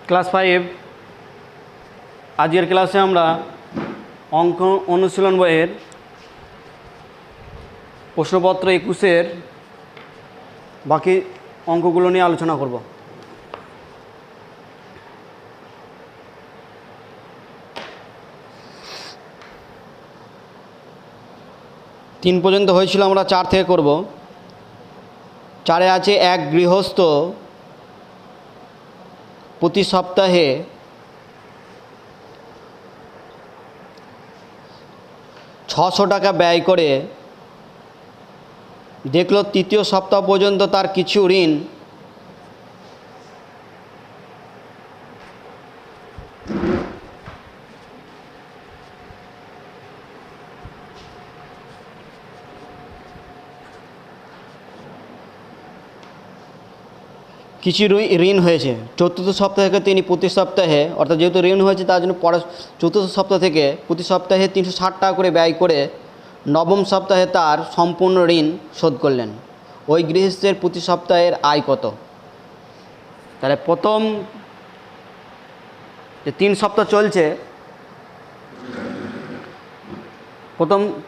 Class 5 আজকের ক্লাসে আমরা অঙ্ক অনুশীলন বইয়ের প্রশ্নপত্র 21-এর বাকি অঙ্কগুলো নিয়ে আলোচনা করব। তিন পর্যন্ত হয়েছিল, আমরা 4 থেকে করব। 4-এ আছে এক গৃহস্থ প্রতি সপ্তাহে 600 টাকা ব্যয় করে দেখলো তৃতীয় সপ্তাহ পর্যন্ত তার কিছু ঋণ ঋণ হয়েছে। চতুর্থ সপ্তাহ থেকে তিনি প্রতি সপ্তাহে, অর্থাৎ যেহেতু ঋণ হয়েছে তার জন্য চতুর্থ সপ্তাহ থেকে প্রতি সপ্তাহে 360 টাকা করে ব্যয় করে নবম সপ্তাহে তার সম্পূর্ণ ঋণ শোধ করলেন। ওই গৃহস্থের প্রতি সপ্তাহের আয় কত? তাহলে প্রথম যে 3 সপ্তাহ চলছে,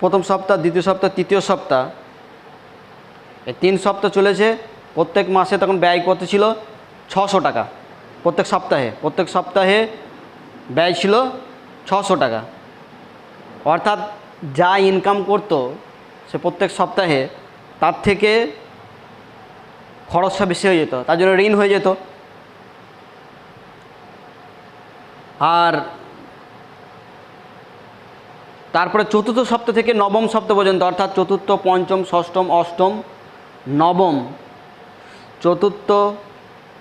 প্রথম সপ্তাহ, দ্বিতীয় সপ্তাহ, তৃতীয় সপ্তাহ, এই 3 সপ্তাহ চলেছে। প্রত্যেক মাসে তখন ব্যয় কত ছিল? 600 টাকা। প্রত্যেক সপ্তাহে ব্যয় ছিল 600 টাকা। অর্থাৎ যা ইনকাম করতো সে প্রত্যেক সপ্তাহে, তার থেকে খরচটা বেশি হয়ে যেত, তার জন্য ঋণ হয়ে যেত। আর তারপরে চতুর্থ সপ্তাহ থেকে নবম সপ্তাহ পর্যন্ত, অর্থাৎ চতুর্থ, পঞ্চম, ষষ্ঠম, অষ্টম, নবম,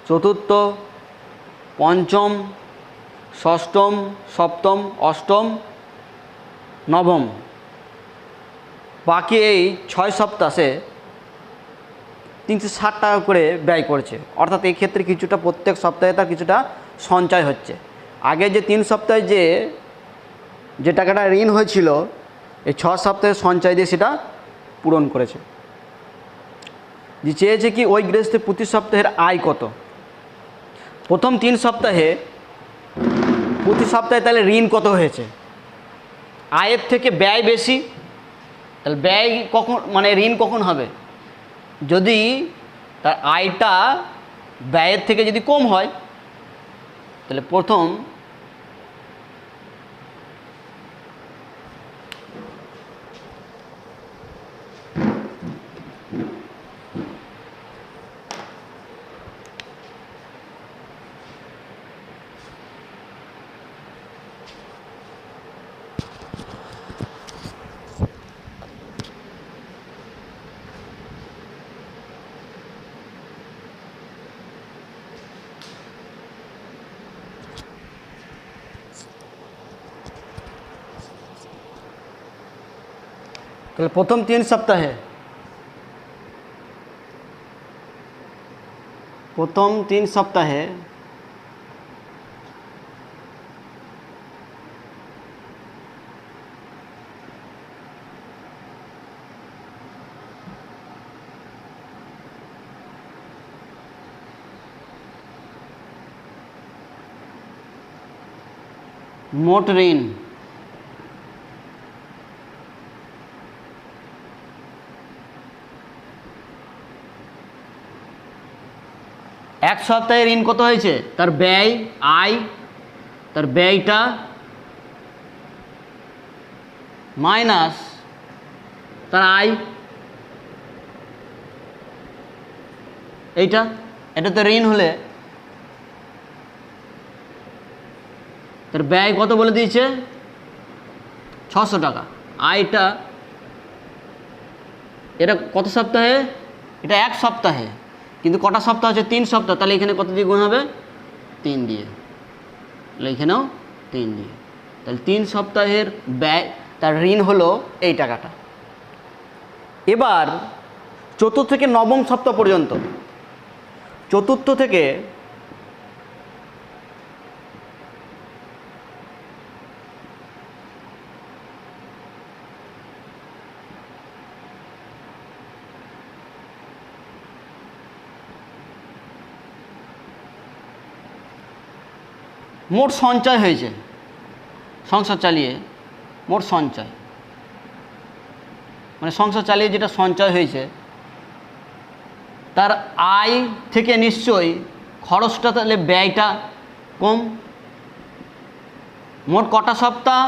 চতুর্থ, পঞ্চম, ষষ্ঠম, সপ্তম, অষ্টম, নবম, বাকি এই 6 সপ্তাহ সে 360 টাকা করে ব্যয় করেছে। অর্থাৎ এই ক্ষেত্রে কিছুটা প্রত্যেক সপ্তাহে তার কিছুটা সঞ্চয় হচ্ছে। আগে যে 3 সপ্তাহে যে টাকাটা ঋণ হয়েছিল, এই 6 সপ্তাহে সঞ্চয় দিয়ে সেটা পূরণ করেছে। যে চেয়েছে কি ওই গৃহস্থের প্রতি সপ্তাহের আয় কত। প্রথম 3 সপ্তাহে প্রতি সপ্তাহে তাহলে ঋণ কত হয়েছে? আয়ের থেকে ব্যয় বেশি, তাহলে ব্যয় কখন, মানে ঋণ কখন হবে? যদি তার আয়টা ব্যয়ের থেকে যদি কম হয়, তাহলে প্রথম প্রথম 3 সপ্তাহে মোট ঋণ এক সপ্তাহে ঋণ কত হয়েছে? তার ব্যয়, আয়, তার ব্যয়টা মাইনাস তার আয়, এটা তো ঋণ হলে তার ব্যয় কত বলে দিয়েছে? 600 টাকা। আয়টা, এটা কত সপ্তাহে? এটা এক সপ্তাহে, কিন্তু কটা সপ্তাহ হচ্ছে? 3 সপ্তাহ। তাহলে এখানে কত দিয়ে গুণ হবে? 3 দিয়ে। তাহলে এখানেও 3 দিয়ে। তাহলে 3 সপ্তাহের ব্যয়, তার ঋণ হলো এই টাকাটা। এবার চতুর্থ থেকে নবম সপ্তাহ পর্যন্ত, চতুর্থ থেকে মোট সঞ্চয় হয়েছে সংসার চালিয়ে, মোট সঞ্চয় মানে সংসার চালিয়ে যেটা সঞ্চয় হয়েছে তার আয় থেকে নিশ্চয়ই খরচটা, তাহলে ব্যয়টা কম। মোট কটা সপ্তাহ?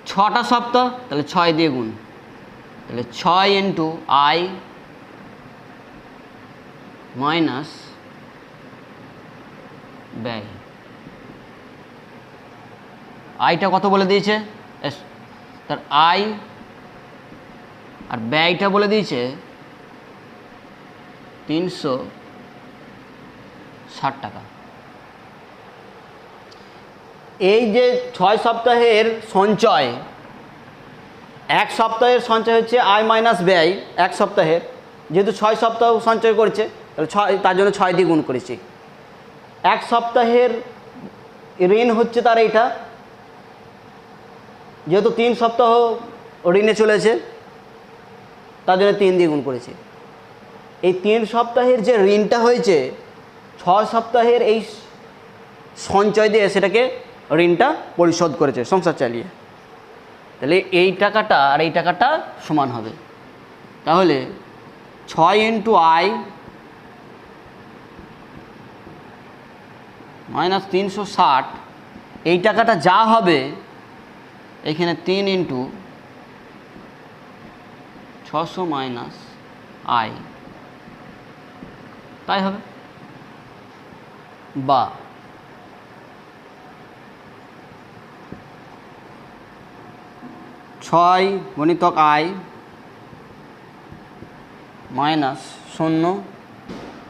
6টা সপ্তাহ, তাহলে 6 দিয়ে গুণ, তাহলে 6 ইন্টু আয় মাইনাস ব্যয়। আয়টা কত বলে দিয়েছে, তার আয়, আর ব্যয়টা বলে দিয়েছে 360 টাকা। এই যে 6 সপ্তাহের সঞ্চয়, 1 সপ্তাহের সঞ্চয় হচ্ছে আয় মাইনাস ব্যয় 1 সপ্তাহের, যেহেতু 6 সপ্তাহ সঞ্চয় করছে তাহলে 6, তার জন্য 6 দিয়ে গুণ করেছি। 1 সপ্তাহের ঋণ হচ্ছে তার এইটা, যেহেতু 3 সপ্তাহ ঋণে চলেছে তার জন্য 3 দিয়ে গুণ করেছি। এই 3 সপ্তাহের যে ঋণটা হয়েছে 6 সপ্তাহের এই সঞ্চয় দিয়ে সেটাকে ঋণটা পরিশোধ করেছে সংসার চালিয়ে। তাহলে এই টাকাটা আর এই টাকাটা সমান হবে। তাহলে 6 ইন্টু আয় মাইনাস 360, এই টাকাটা যা হবে এখানে 3 ইন্টু 600 মাইনাস আয়, তাই হবে। বা 6 গুণিতক আয় মাইনাস 0,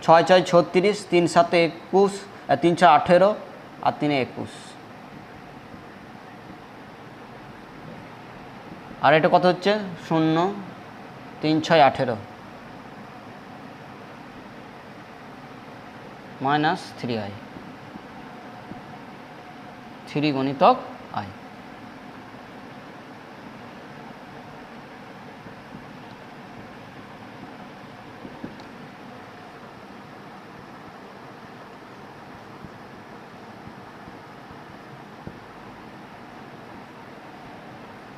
6 6 36, 3 7 21, 3 6 18 আর 3 21। আর এটা কত হচ্ছে 0, 3 6 18 মাইনাস 3 আয়, 3 গুণিতক আয়।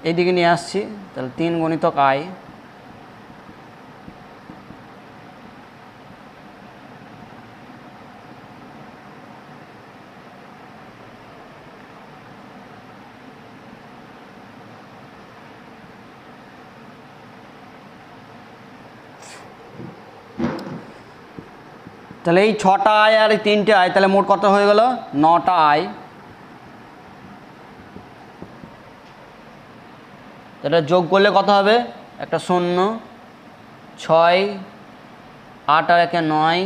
এইদিকে নিয়ে আসছি, তাহলে 3 গুণিতক আয় তাহলে এই 6টা আয় আর এই 3টে আয়, তাহলে মোট কত হয়ে গেল 9টা আয়। এটা যোগ করলে কত হবে, একটা 0, 6, 8 আর 1 9,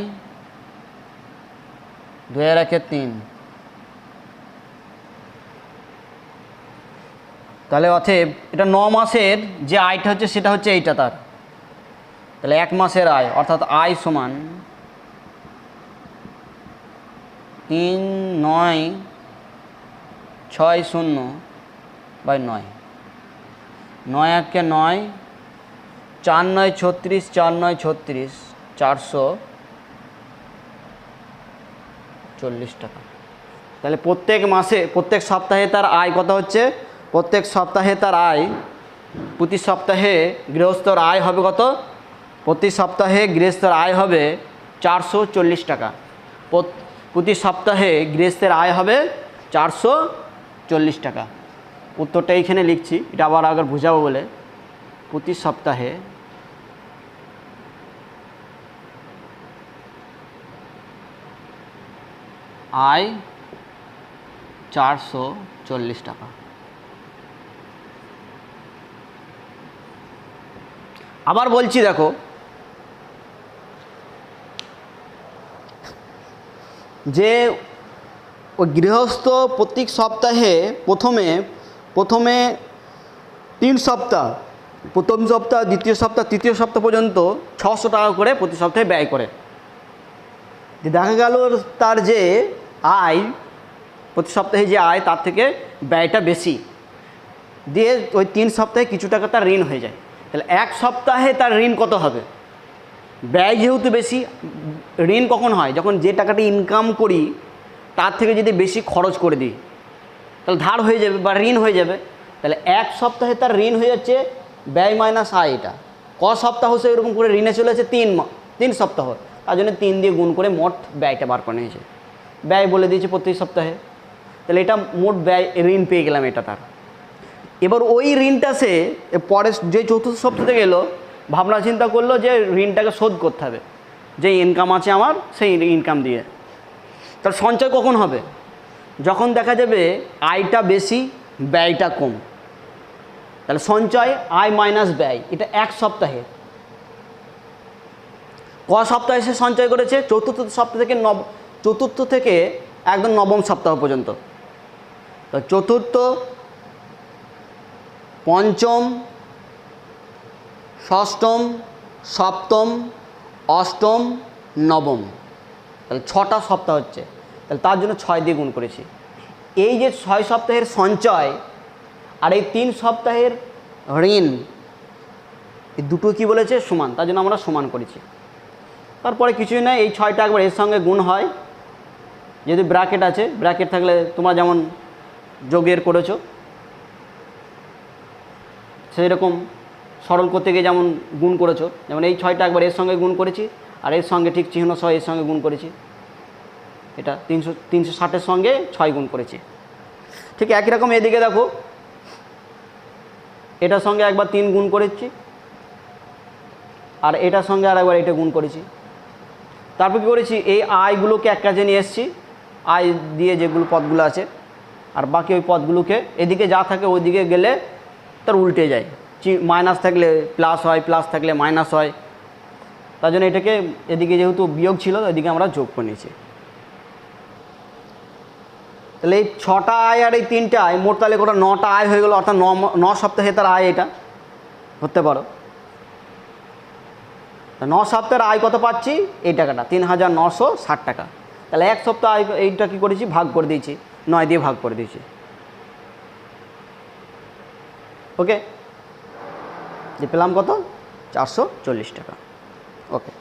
2 আর 1 3। তাহলে অতএব এটা 9 মাসের যে আয়টা হচ্ছে সেটা হচ্ছে এইটা তার। তাহলে 1 মাসের আয়, অর্থাৎ আয় সমান 3 9 6 0 বাই 9, 9 1 9, 4 9 36, 4 9 36, 440 টাকা। তাহলে প্রত্যেক মাসে, প্রত্যেক সপ্তাহে তার আয় কত হচ্ছে, প্রত্যেক সপ্তাহে তার আয়, প্রতি সপ্তাহে গৃহস্থর আয় হবে কত, প্রতি সপ্তাহে গৃহস্থর আয় হবে 440 টাকা। প্রতি সপ্তাহে গৃহস্থের আয় হবে 440 টাকা। উত্তরটা এইখানে লিখছি, এটা আবার আগে বুঝাবো বলে। প্রতি সপ্তাহে আয় 440 টাকা। আবার বলছি দেখো, যে ওই গৃহস্থ প্রত্যেক সপ্তাহে প্রথমে 3 সপ্তাহ, প্রথম সপ্তাহ, দ্বিতীয় সপ্তাহ, তৃতীয় সপ্তাহ পর্যন্ত 600 টাকা করে প্রতি সপ্তাহে ব্যয় করে। দেখা গেল তার যে আয়, প্রতি সপ্তাহে যে আয় তার থেকে ব্যয়টা বেশি, দিয়ে ওই 3 সপ্তাহে কিছু টাকা তার ঋণ হয়ে যায়। তাহলে 1 সপ্তাহে তার ঋণ কত হবে, ব্যয় যেহেতু বেশি, ঋণ কখন হয় যখন যে টাকাটি ইনকাম করি তার থেকে যদি বেশি খরচ করে দিই তাহলে ধার হয়ে যাবে বা ঋণ হয়ে যাবে। তাহলে এক সপ্তাহে তার ঋণ হয়ে যাচ্ছে ব্যয় মাইনাস আয়। এটা ক সপ্তাহ সে এরকম করে ঋণে চলে যাচ্ছে 3 সপ্তাহ, তার জন্য 3 দিয়ে গুণ করে মোট ব্যয়টা বার করে নিয়েছে। ব্যয় বলে দিয়েছে প্রতি সপ্তাহে, তাহলে এটা মোট ব্যয় ঋণ পেয়ে গেলাম এটা তার। এবার ওই ঋণটা সে পরে যে চতুর্থ সপ্তাহে গেল ভাবনা চিন্তা করলো যে ঋণটাকে শোধ করতে হবে, যে ইনকাম আছে আমার সেই ইনকাম দিয়ে। তার সঞ্চয় কখন হবে? যখন দেখা যাবে আয়টা বেশি ব্যয়টা কম। তাহলে সঞ্চয় আয় মাইনাস ব্যয়, এটা এক সপ্তাহে। ক সপ্তাহে সে সঞ্চয় করেছে? চতুর্থ থেকে একদম নবম সপ্তাহ পর্যন্ত। তো চতুর্থ, পঞ্চম, ষষ্ঠম, সপ্তম, অষ্টম, নবম, তাহলে 6টা সপ্তাহ হচ্ছে। তাহলে তার জন্য 6 দিয়ে গুণ করেছি। এই যে 6 সপ্তাহের সঞ্চয় আর এই 3 সপ্তাহের ঋণ, এই দুটো কি বলেছে? সমান, তার জন্য আমরা সমান করেছি। তারপরে কিছুই না, এই 6টা একবার এর সঙ্গে গুণ হয়। যদি ব্র্যাকেট আছে, ব্র্যাকেট থাকলে তোমরা যেমন যোগের করেছো সেই রকম সরল করতে গিয়ে যেমন গুণ করেছো, যেমন এই 6টা একবার এর সঙ্গে গুণ করেছি আর এর সঙ্গে ঠিক চিহ্ন সহ এর সঙ্গে গুণ করেছি। এটা 360-এর সঙ্গে 6 গুণ করেছি। ঠিক একই রকম এদিকে দেখো, এটার সঙ্গে একবার 3 গুণ করেছি আর এটার সঙ্গে আর একবার এটা গুণ করেছি। তারপর কী করেছি? এই আয়গুলোকে এক কাজে নিয়ে এসেছি, আয় দিয়ে যেগুলো পদগুলো আছে, আর বাকি ওই পদগুলোকে এদিকে যা থাকে ওইদিকে গেলে তার উল্টে যায়। মাইনাস থাকলে প্লাস হয়, প্লাস থাকলে মাইনাস হয়। তার জন্য এটাকে এদিকে যেহেতু বিয়োগ ছিল এদিকে আমরা যোগ করে নিয়েছি। তাহলে এই 6টা আয় আর এই 3টা আয় মোট তাহলে কোটা 9টা আয় হয়ে গেলো, অর্থাৎ 9 সপ্তাহে তার আয় এটা ধরতে পারো। 9 সপ্তাহের আয় কত পাচ্ছি? এই টাকাটা 3960 টাকা। তাহলে এক সপ্তাহ আয় এইটা কী করেছি? ভাগ করে দিয়েছি, 9 দিয়ে ভাগ করে দিয়েছি। ওকে, যে পেলাম কত? 440 টাকা। ওকে,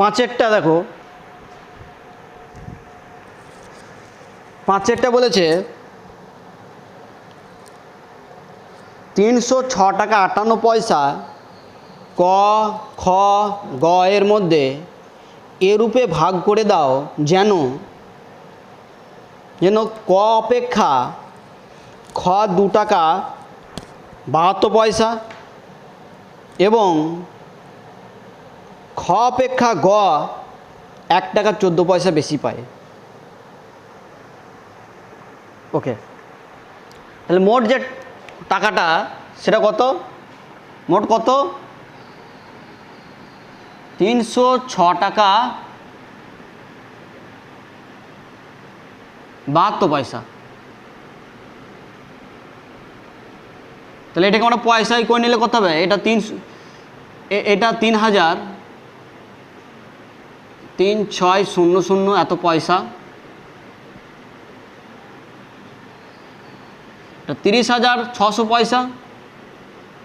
পাঁচেরটা দেখো, পাঁচেরটা বলেছে 306 টাকা 58 পয়সা ক, খ, গ এর মধ্যে এরূপে ভাগ করে দাও যেন ক অপেক্ষা খ 2 টাকা 72 পয়সা এবং খ অপেক্ষা গ 1 টাকা 14 পয়সা বেশি পায়। ওকে, তাহলে মোট যে টাকাটা সেটা কত? মোট কত? 306 টাকা 72 পয়সা। তাহলে এটাকে আমরা পয়সায় করে নিলে কত হবে? এটা 3000 এত পয়সা, এটা 30,600 পয়সা,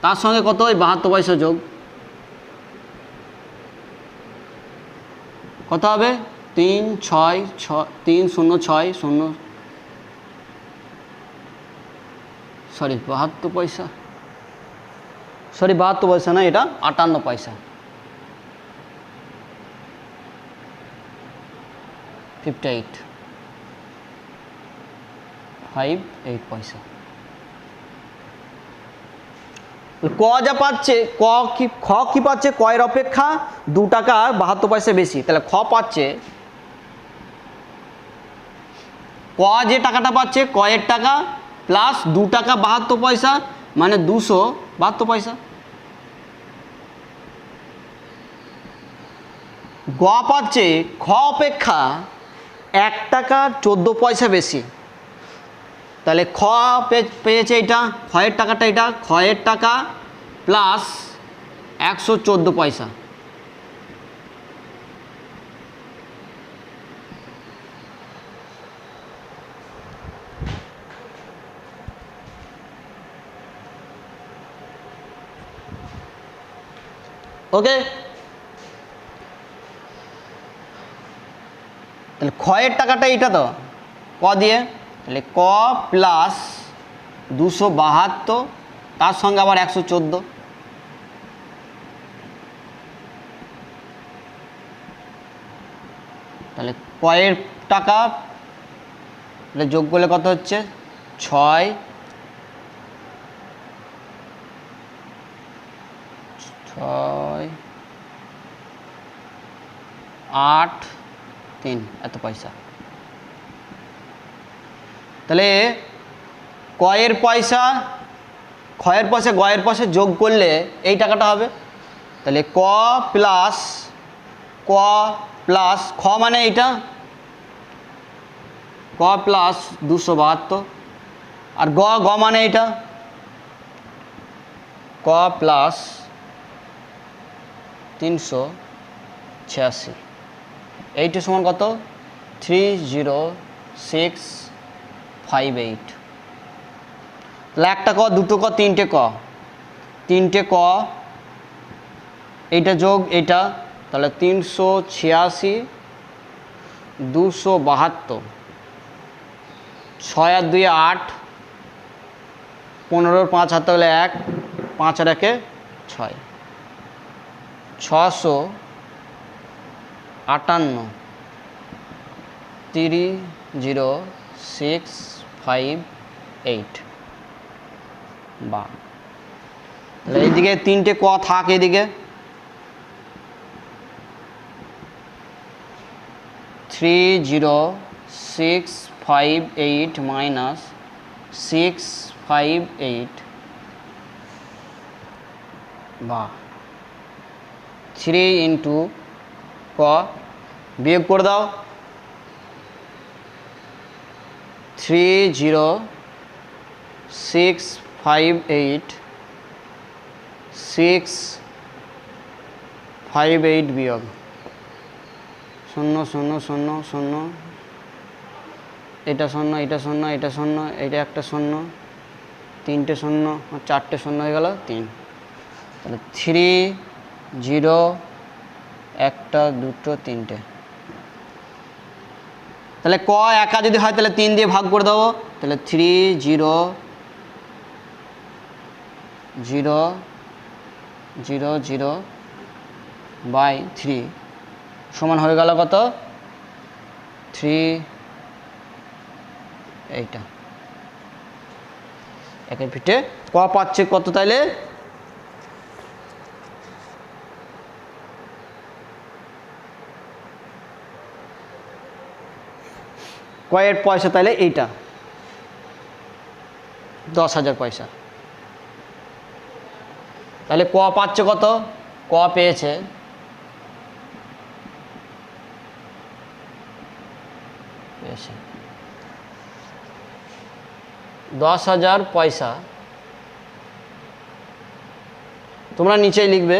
তার সঙ্গে কত? ওই 72 পয়সা যোগ কত হবে? 72 পয়সা, সরি 72 পয়সা না, এটা 58 পয়সা, 58 পয়সা। ক যা পাচ্ছে, খ কি পাচ্ছে? ক এর অপেক্ষা 2 টাকা 72 পয়সা বেশি। তাহলে খ পাচ্ছে, ক যে টাকাটা পাচ্ছে ক এর টাকা প্লাস 2 টাকা 72 পয়সা মানে 272 পয়সা। গ পাচ্ছে খ অপেক্ষা 1 টাকা 14 পয়সা বেশি। তাহলে খ পেয়েছে এটা, ক্ষয়ের টাকাটা এটা, ক্ষয়ের টাকা প্লাস 114 পয়সা। ওকে, তাহলে ক্ষয়ের টাকাটা এটা তো ক দিয়ে, তাহলে ক প্লাস 272 তার সঙ্গে আবার 114। তাহলে কয়ের টাকা যোগ করলে কত হচ্ছে 6 8 3 এত পয়সা। তাহলে কয়ের পয়সা ক্ষয়ের পয়সা গয়ের পয়সা যোগ করলে এই টাকাটা হবে। তাহলে ক প্লাস খ মানে এইটা, ক প্লাস 272, আর গ মানে এইটা, ক প্লাস 386। এইটা সমান কত 30658। তাহলে একটা ক, দুটো ক, তিনটে ক, এইটা যোগ এইটা, তাহলে 386 272, 6 আর 2 8, 15 5 হাতে হলে 1, 5 আর 1 6, 658 30658। বা তাহলে এইদিকে তিনটে ক থাক, এদিকে 30658 মাইনাস 658 বা 3 ইন্টু ক, বিয়োগ করে দাও 30658 658 বিয়োগ 0 0 0 0, এটা 0 এটা 0 এটা 0, এটা একটা 0, তিনটে 0, 4টে 0 হয়ে গেল 3। তাহলে 3 0 একটা দুটো তিনটে। তাহলে ক একা যদি হয় তাহলে 3 দিয়ে ভাগ করে দেবো। তাহলে 3 0 0 0 0 বাই 3 সমান হয়ে গেল কত 3, এইটা একের পিঠে ক পাচ্ছে কত, তাইলে কয়ের পয়সা, তাইলে এইটা 10,000 পয়সা। তাহলে ক পাচ্ছে কত, ক পেয়েছে 10,000 পয়সা। তোমরা নিচেই লিখবে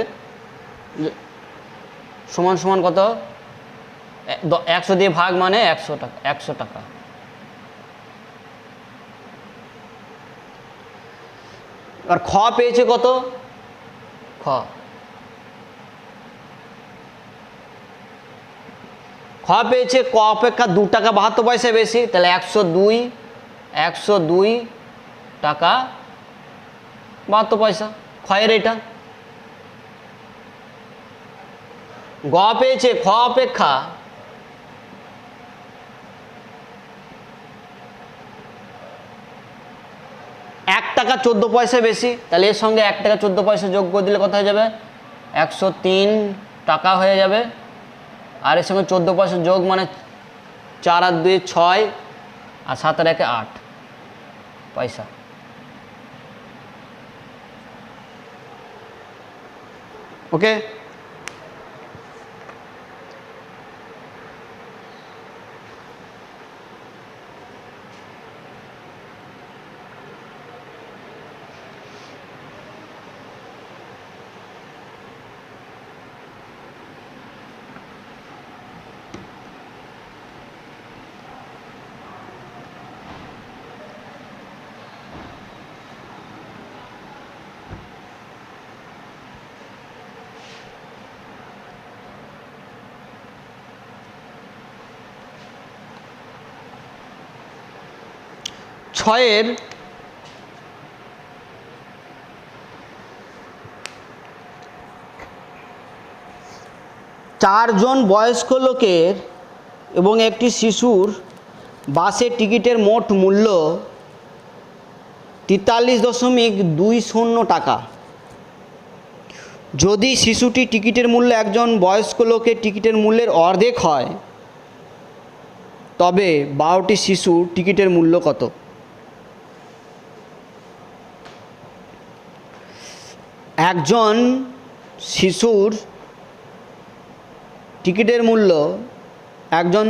সমান সমান কত, 100 দিয়ে ভাগ মানে 100 টাকা, 100 টাকা। আর খ পেয়েছে কত, খ পেয়েছে ক অপেক্ষা 2 টাকা 72 পয়সা বেশি। তাহলে 102 টাকা 72 পয়সা ক্ষয়ের এটা। গ পেয়েছে খ অপেক্ষা 1 টাকা 14 পয়সা বেশি। তাহলে এর সঙ্গে 1 টাকা 14 পয়সা যোগ করে দিলে কত হয়ে যাবে 103 টাকা হয়ে যাবে। আর এর সঙ্গে 14 পয়সা যোগ মানে 4 আর 2 6, আর 7 আর 1 8 পয়সা। ওকে, ছয়ের চারজন বয়স্ক লোকের এবং একটি শিশুর বাসের টিকিটের মোট মূল্য 43.20 টাকা। যদি শিশুটি টিকিটের মূল্য একজন বয়স্ক লোকের টিকিটের মূল্যের অর্ধেক হয় তবে 12টি শিশুর টিকিটের মূল্য কত? একজন শিশুর টিকিটের মূল্য একজন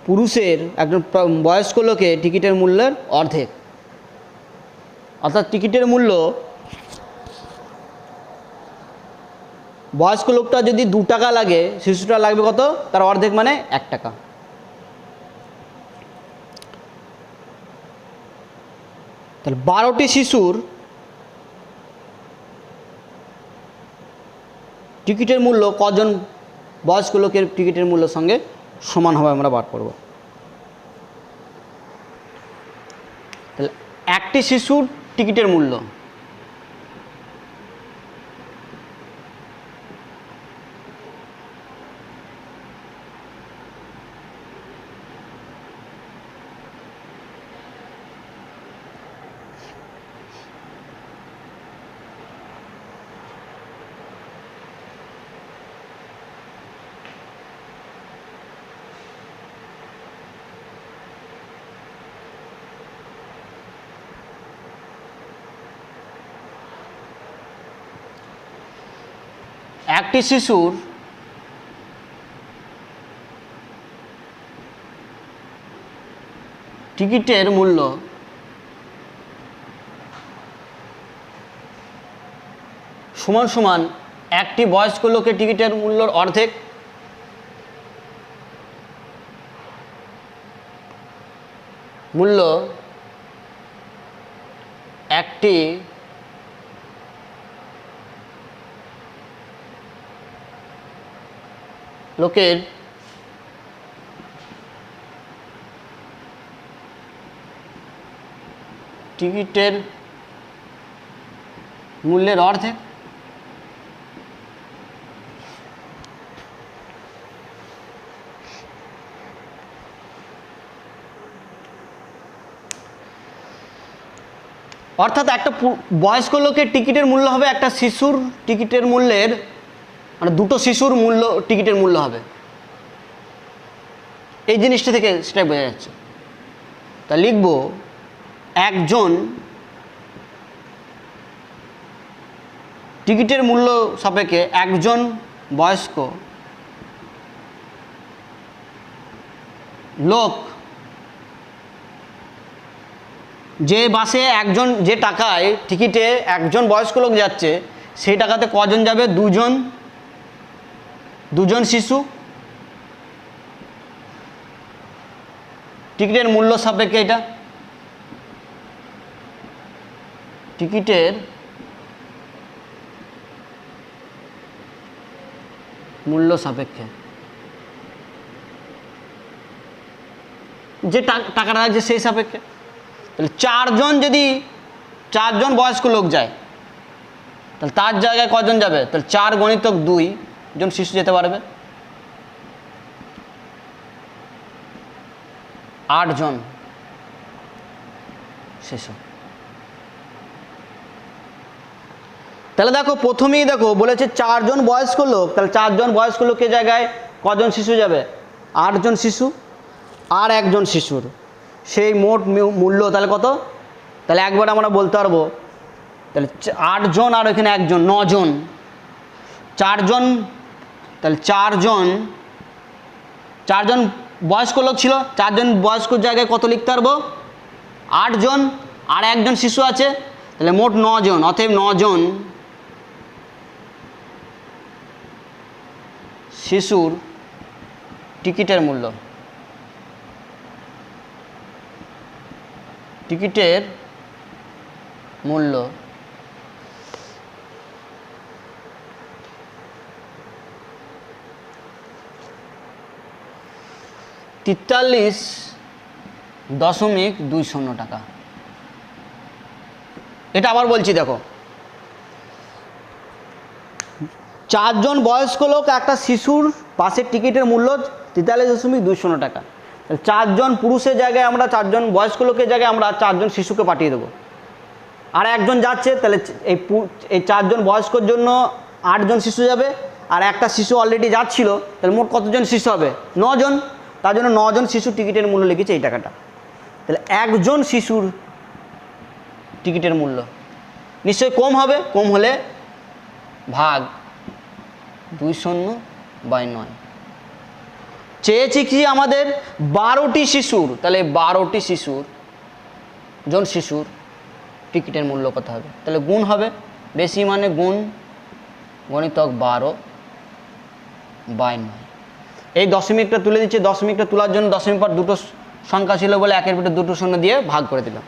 পুরুষের একজন বয়স্ক লোকের টিকিটের মূল্যের অর্ধেক, অর্থাৎ টিকিটের মূল্য বয়স্ক লোকটা যদি 2 টাকা লাগে, শিশুটা লাগবে কত? তার অর্ধেক মানে 1 টাকা। তাহলে 12টি শিশুর টিকিটের মূল্য কজন বয়স্ক লোকের টিকিটের মূল্যের সঙ্গে সমান হবে আমরা বার করব। তাহলে একটি শিশুর টিকিটের মূল্য একটি শিশুর টিকিটের মূল্য সমান সমান একটি বয়স্ক লোকের টিকিটের মূল্যর অর্ধেক মূল্য একটি লোকের টিকিটের মূল্যের অর্ধেক। অর্থাৎ একটা বয়স্ক লোকের টিকিটের মূল্য হবে একটা শিশুর টিকিটের মূল্যের, মানে দুটো শিশুর মূল্য টিকিটের মূল্য হবে। এই জিনিসটা থেকে সেটাই বোঝা যাচ্ছে। তা লিখব একজন টিকিটের মূল্য সাপেক্ষে একজন বয়স্ক লোক যে বাসে একজন, যে টাকায় টিকিটে একজন বয়স্ক লোক যাচ্ছে সেই টাকাতে কজন যাবে? দুজন শিশু। টিকিটের মূল্য সাপেক্ষে এটা টিকিটের মূল্য সাপেক্ষে যে টাকাটা আছে সেই সাপেক্ষে। তাহলে চারজন বয়স্ক লোক যায়, তাহলে তার জায়গায় কজন যাবে? তাহলে 4 × 2 জন শিশু যেতে পারবে, 8 জন শিশু। তাহলে দেখো প্রথমেই দেখো বলেছে 4 জন বয়স্ক লোক, তাহলে 4 জন বয়স্ক লোকের জায়গায় কজন শিশু যাবে? 8 জন শিশু আর 1 জন শিশুর সেই মোট মূল্য তাহলে কত? তাহলে একবার আমরা বলতে পারবো তাহলে 8 জন আর এখানে 1 জন, 9 জন। 4 জন, তাহলে 4 জন বয়স্ক লোক ছিল, 4 জন বয়স্কর জায়গায় কত লিখতে পারবো? 8 জন আর 1 জন শিশু আছে, তাহলে মোট 9 জন। অতএব 9 জন শিশুর টিকিটের মূল্য, টিকিটের মূল্য 43 0.20 টাকা। এটা আবার বলছি, দেখো 4 জন বয়স্ক লোক একটা শিশুর বাসের টিকিটের মূল্য 43.20 টাকা। 4 জন পুরুষের জায়গায় আমরা 4 জন বয়স্ক লোকের জায়গায় আমরা 4 জন শিশুকে পাঠিয়ে দেবো। আর একজন যাচ্ছে, তাহলে এই 4 জন বয়স্কর জন্য 8 জন শিশু যাবে, আর একটা শিশু অলরেডি যাচ্ছিল, তাহলে মোট কতজন শিশু হবে? 9 জন। তার জন্য 9 জন শিশুর টিকিটের মূল্য লিখেছে এই টাকাটা। তাহলে একজন শিশুর টিকিটের মূল্য নিশ্চয়ই কম হবে, কম হলে ভাগ 20/9। চেয়েছি কি আমাদের 12টি শিশুর, তাহলে 12টি শিশুর টিকিটের মূল্য কত হবে? তাহলে গুণ হবে, বেশি মানে গুণ, গণিতক 12/9। এই দশমিকটা তুলে দিচ্ছে, দশমিকটা তোলার জন্য দশমিক পর দুটো সংখ্যা ছিল বলে একের ভিতরে দুটো শূন্য দিয়ে ভাগ করে দিলাম।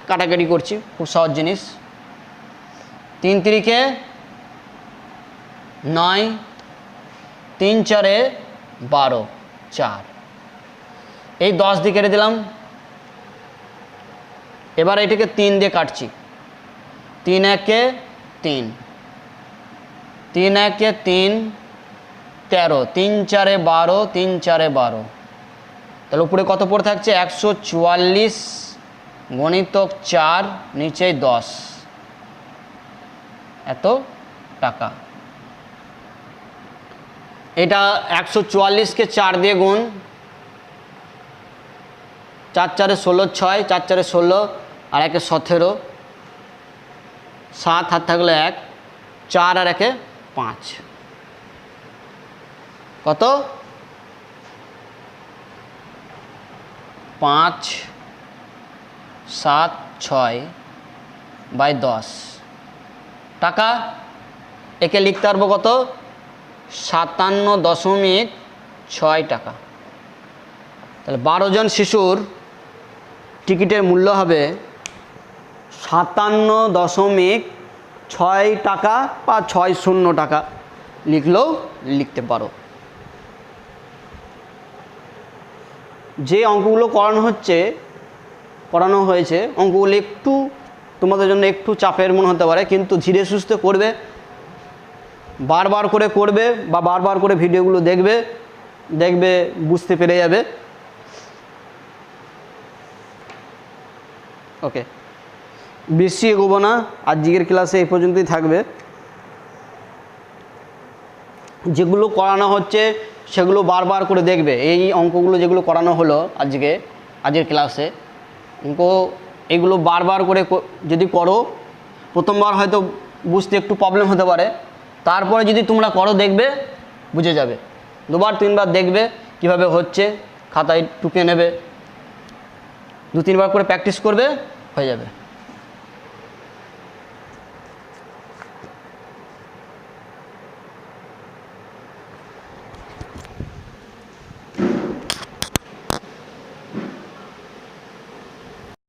কাটাকাটি করছি, খুব সহজ জিনিস। 3 3 9, 3 4 12, 4। এই 10 দিয়ে কেটে দিলাম। এবার এটাকে 3 দিয়ে কাটছি। 3 1 3, 3 1 3, 13, 3 4 12, 3 4 12। তাহলে উপরে কত পড়ে থাকছে? 144 গণিতক 4 নিচে 10, এত টাকা। এটা 144কে 4 দিয়ে গুণ, 4 4 16, 6, 4 4 16, আর 1 17, 7 হাত থাকলে 1, 4 আর 1 5, কত? 5 7 6/10 টাকা। একে লিখতে পারবো কত? 57.6 টাকা। তাহলে 12 জন শিশুর টিকিটের মূল্য হবে 57.6 টাকা বা 60 টাকা, লিখলেও লিখতে পারো। যে অঙ্কগুলো করানো হয়েছে অঙ্কগুলো একটু তোমাদের জন্য একটু চাপের মনে হতে পারে, কিন্তু ধীরে সুস্থে করবে, বারবার করে করবে বা বারবার করে ভিডিওগুলো দেখবে বুঝতে পেরে যাবে। ওকে, বেশি এগোবো না, আজকের ক্লাসে এই পর্যন্তই থাকবে। যেগুলো করানো হচ্ছে সেগুলো বারবার করে দেখবে। এই অঙ্কগুলো যেগুলো করানো হলো আজকের ক্লাসে, এগুলো বারবার করে যদি করো, প্রথমবার হয়তো বুঝতে একটু প্রবলেম হতে পারে, তারপরে যদি তোমরা করো দেখবে বুঝে যাবে। 2বার 3বার দেখবে কিভাবে হচ্ছে, খাতায় টুকে নেবে, 2-3বার করে প্র্যাকটিস করবে, হয়ে যাবে।